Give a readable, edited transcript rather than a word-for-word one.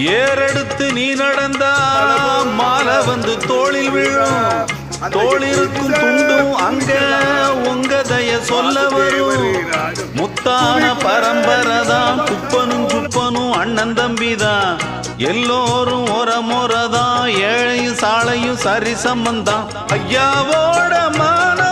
ஏறெடுத்து நீ நடந்தா மாலை வந்து தோளில் விழும். தோளிருக்கும் துண்டும் அங்க உங்க தய சொல்ல வரும். முத்தான பரம்பரைதான் குப்பனும் சுப்பனும் அண்ணன் தம்பிதான். எல்லோரும் ஒரு முறைதான். ஏழையும் சாலையும் சரி சம்பந்தான். ஐயாவோட மான